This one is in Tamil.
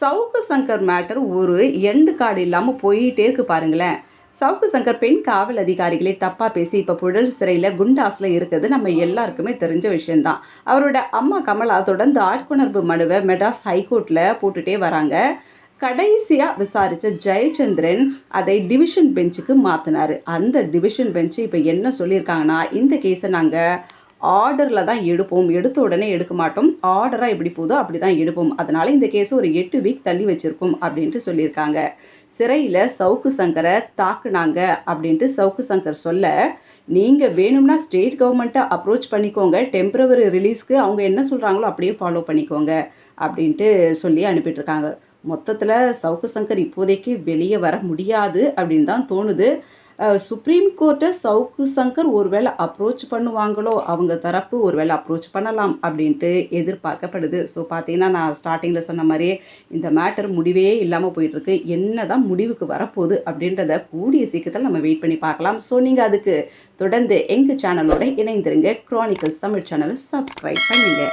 சவுக்கு சங்கர் மேட்டர் ஒரு எண்டு கார்டு இல்லாம போயிட்டே இருக்கு பாருங்களேன். சவுக்கு சங்கர் பெண் காவல் அதிகாரிகளை தப்பா பேசி இப்ப புழல் சிறையில குண்டாஸ்ல இருக்குது நம்ம எல்லாருக்குமே தெரிஞ்ச விஷயம்தான். அவரோட அம்மா கமலா தொடர்ந்து ஆட்கொணர்வு மனுவை மெட்ராஸ் ஹைகோர்ட்ல போட்டுட்டே வராங்க. கடைசியா விசாரிச்ச ஜெயச்சந்திரன் அதை டிவிஷன் பெஞ்சுக்கு மாத்தினாரு. அந்த டிவிஷன் பெஞ்ச் இப்ப என்ன சொல்லியிருக்காங்கன்னா, இந்த கேஸை நாங்க ஆர்டர்ல தான் எடுப்போம். எடுத்த உடனே எடுக்க மாட்டோம். ஆர்டரா எப்படி போதோ அப்படிதான் எடுப்போம். அதனால இந்த கேஸ் ஒரு 8 வீக் தள்ளி வச்சிருக்கோம் அப்படின்ட்டு சொல்லியிருக்காங்க. சிறையில சவுக்கு சங்கரை தாக்குனாங்க அப்படின்ட்டு சவுக்கு சங்கர் சொல்ல, நீங்க வேணும்னா ஸ்டேட் கவர்மெண்ட்டை அப்ரோச் பண்ணிக்கோங்க. டெம்பரவரி ரிலீஸ்க்கு அவங்க என்ன சொல்றாங்களோ அப்படியே ஃபாலோ பண்ணிக்கோங்க அப்படின்ட்டு சொல்லி அனுப்பிட்டு இருக்காங்க. மொத்தத்துல சவுக்கு சங்கர் இப்போதைக்கு வெளியே வர முடியாது அப்படின்னு தான் தோணுது. சுப்ரீம் கோர்ட்டை சவுக்கு சங்கர் ஒருவேளை அப்ரோச் பண்ணுவாங்களோ, அவங்க தரப்பு ஒருவேளை அப்ரோச் பண்ணலாம் அப்படின்ட்டு எதிர்பார்க்கப்படுது. ஸோ பார்த்தீங்கன்னா, நான் ஸ்டார்ட்டிங்கில் சொன்ன மாதிரியே இந்த மேட்டர் முடிவே இல்லாமல் போயிட்டுருக்கு. என்னதான் முடிவுக்கு வரப்போகுது அப்படின்றத கூடிய சீக்கிரத்தில் நம்ம வெயிட் பண்ணி பார்க்கலாம். ஸோ நீங்கள் அதுக்கு தொடர்ந்து எங்கள் சேனலோட இணைந்திருங்க. க்ரானிக்கல்ஸ் தமிழ் சேனலை சப்ஸ்கிரைப் பண்ணுங்க.